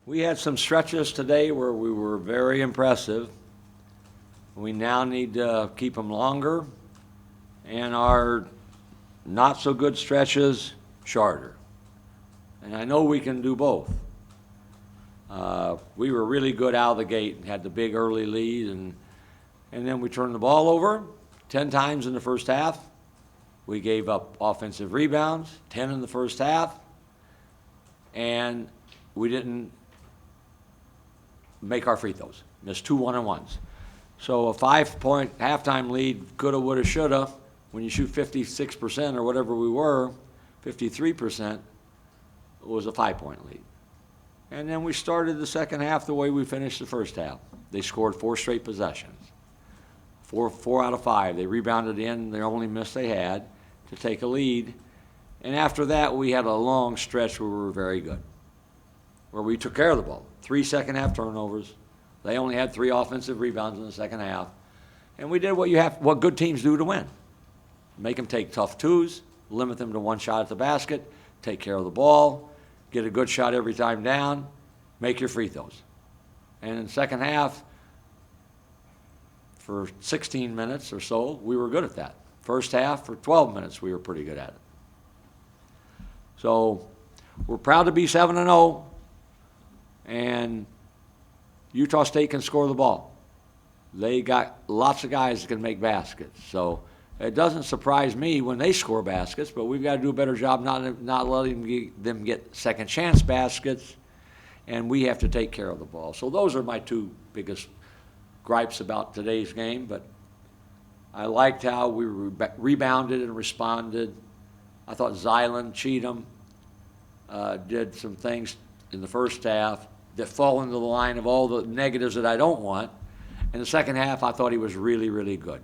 We had some stretches today where we were very impressive. We now need to keep them longer, and our not-so-good stretches shorter. And I know we can do both. We were really good out of the gate and had the big early lead, and then we turned the ball over 10 times in the first half. We gave up offensive rebounds, 10 in the first half, and we didn't make our free throws. Missed 2 one-on-ones. So a 5-point halftime lead, coulda, woulda, shoulda, when you shoot 56% or whatever we were, 53%, was a 5-point lead. And then we started the second half the way we finished the first half. They scored 4 straight possessions. Four out of 5. They rebounded in the only miss they had to take a lead. And after that, we had a long stretch where we were very good, where we took care of the ball. 3 second-half turnovers. They only had 3 offensive rebounds in the second half. And we did what good teams do to win. Make them take tough twos, limit them to 1 shot at the basket, take care of the ball, get a good shot every time down, make your free throws. And in the second half, for 16 minutes or so, we were good at that. First half, for 12 minutes, we were pretty good at it. So we're proud to be 7-0, and Utah State can score the ball. They got lots of guys that can make baskets. So it doesn't surprise me when they score baskets, but we've got to do a better job not letting them get second chance baskets, and we have to take care of the ball. So those are my 2 biggest gripes about today's game, but I liked how we rebounded and responded. I thought Zylan, Cheatham did some things in the first half that fall into the line of all the negatives that I don't want. In the second half, I thought he was really, really good.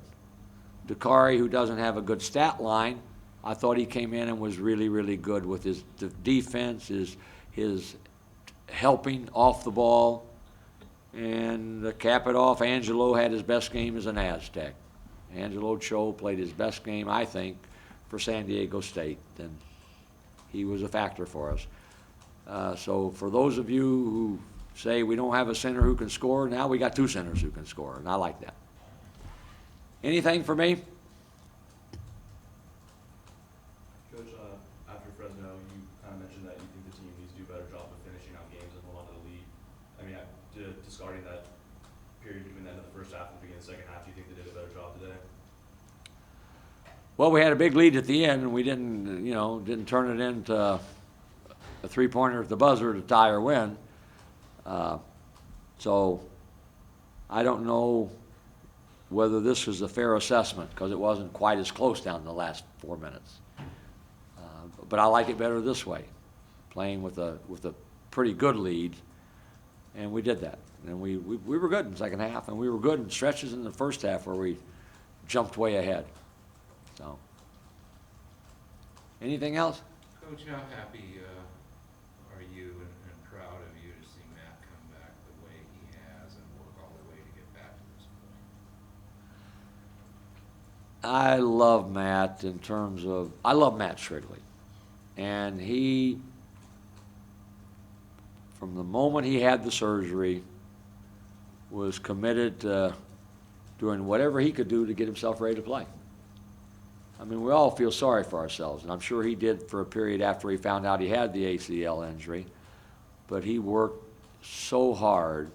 Dakari, who doesn't have a good stat line, I thought he came in and was really, really good with his defense, his helping off the ball. And to cap it off, Angelo had his best game as an Aztec. Angelo Cho played his best game, I think, for San Diego State, and he was a factor for us. So for those of you who say we don't have a center who can score, now we got 2 centers who can score, and I like that. Anything for me? Coach, after Fresno, you kind of mentioned that you think the team needs to do a better job of finishing out games and hold on to the lead. I mean, discarding that period between the end of the first half and the beginning of the second half, do you think they did a better job today? Well, we had a big lead at the end, and we didn't turn it into a 3-pointer at the buzzer to tie or win. So I don't know whether this was a fair assessment, because it wasn't quite as close down in the last 4 minutes. But I like it better this way, playing with a pretty good lead, and we did that. And we were good in the second half, and we were good in stretches in the first half where we jumped way ahead. So, anything else? Coach, how happy are you and proud of you to see Matt come back the way he has and work all the way to get back to this point? I love Matt I love Matt Shrigley. And he, from the moment he had the surgery, was committed to doing whatever he could do to get himself ready to play. I mean, we all feel sorry for ourselves, and I'm sure he did for a period after he found out he had the ACL injury, but he worked so hard.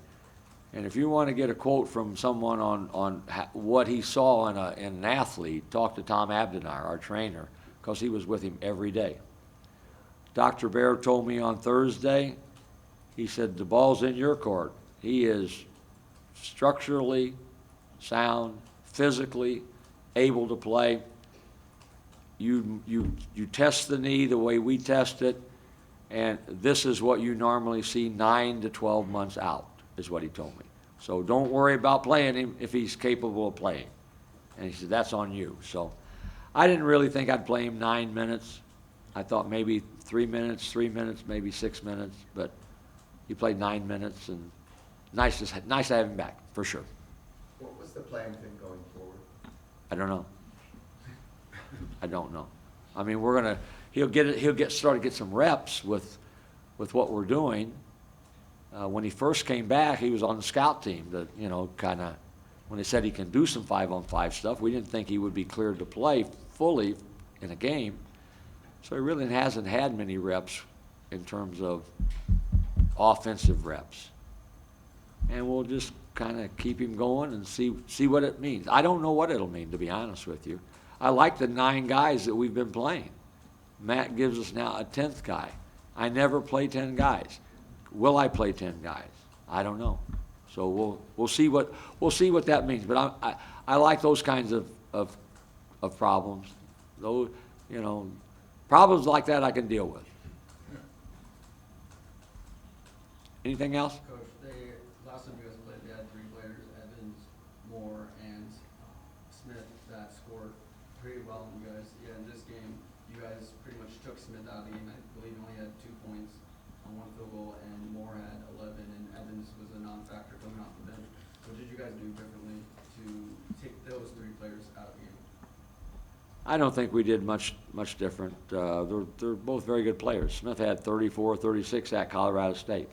And if you want to get a quote from someone on what he saw in an athlete, talk to Tom Abdenar, our trainer, because he was with him every day. Dr. Bear told me on Thursday, he said, the ball's in your court. He is structurally sound, physically able to play. You test the knee the way we test it, and this is what you normally see 9 to 12 months out, is what he told me. So don't worry about playing him if he's capable of playing. And he said, that's on you. So I didn't really think I'd play him 9 minutes. I thought maybe 3 minutes, maybe 6 minutes, but he played 9 minutes, and nice to have him back, for sure. What was the plan for him going forward? I don't know. I don't know. I mean, he'll start to get some reps with what we're doing. When he first came back, he was on the scout team that, you know, kind of, when they said he can do some 5-on-5 stuff, we didn't think he would be cleared to play fully in a game. So he really hasn't had many reps in terms of offensive reps. And we'll just kind of keep him going and see what it means. I don't know what it'll mean, to be honest with you. I like the 9 guys that we've been playing. Matt gives us now a 10th guy. I never play 10 guys. Will I play 10 guys? I don't know. So we'll see what that means. But I like those kinds of problems. Those, you know, problems like that I can deal with. Anything else? Coach, last time you guys played, they had 3 players, Evans, Moore, and Smith, that scored pretty well. And you guys, in this game, you guys pretty much took Smith out of the game. I believe he only had 2 points on 1 field goal, and Moore had 11, and Evans was a non-factor coming off the bench. What did you guys do differently to take those 3 players out of the game? I don't think we did much different. They're both very good players. Smith had 34, 36 at Colorado State.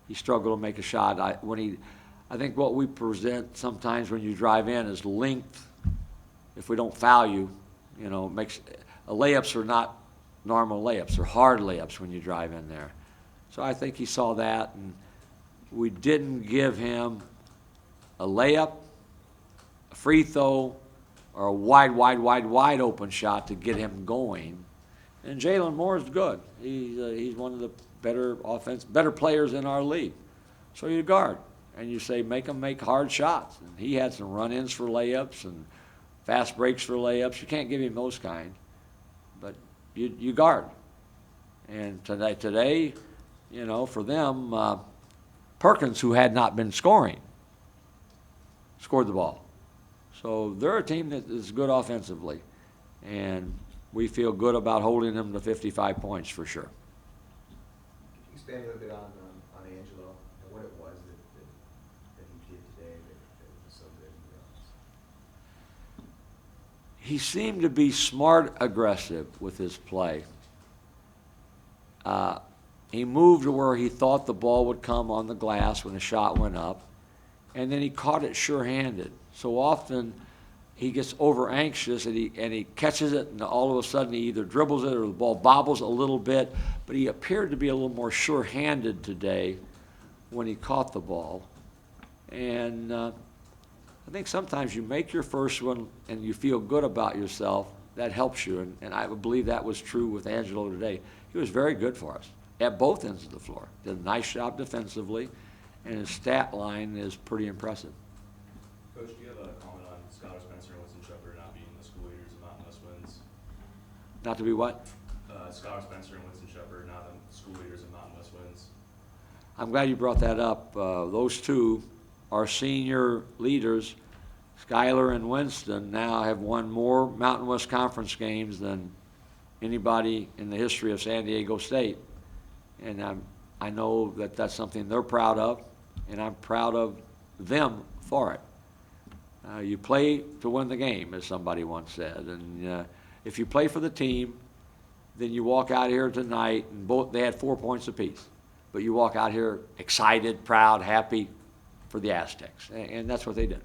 He struggled to make a shot. I think what we present sometimes when you drive in is length. If we don't foul you, you know, layups are not normal layups. They're hard layups when you drive in there. So I think he saw that, and we didn't give him a layup, a free throw, or a wide open shot to get him going. And Jalen Moore is good. He's one of the better players in our league. So you guard, and you say make him make hard shots. And he had some run-ins for layups and fast breaks for layups. You can't give him those kind, but you guard. And today, you know, for them, Perkins, who had not been scoring, scored the ball. So they're a team that is good offensively, and we feel good about holding them to 55 points for sure. Can you expand a little bit on Angelo and what it was that he did today that was so good in the offense? He seemed to be smart, aggressive with his play. He moved to where he thought the ball would come on the glass when the shot went up, and then he caught it sure-handed. So often he gets over-anxious and he catches it, and all of a sudden he either dribbles it or the ball bobbles a little bit, but he appeared to be a little more sure-handed today when he caught the ball. And I think sometimes you make your first one and you feel good about yourself. That helps you, and I believe that was true with Angelo today. He was very good for us at both ends of the floor. Did a nice job defensively, and his stat line is pretty impressive. Coach, do you have a comment on Skylar Spencer and Winston Shepard not being the school leaders of Mountain West wins? Not to be what? Skylar Spencer and Winston Shepard not the school leaders of Mountain West wins. I'm glad you brought that up. Those two are senior leaders. Skylar and Winston now have won more Mountain West Conference games than anybody in the history of San Diego State. And I know that that's something they're proud of, and I'm proud of them for it. You play to win the game, as somebody once said. And if you play for the team, then you walk out here tonight, and they had 4 points apiece. But you walk out here excited, proud, happy for the Aztecs. And that's what they did.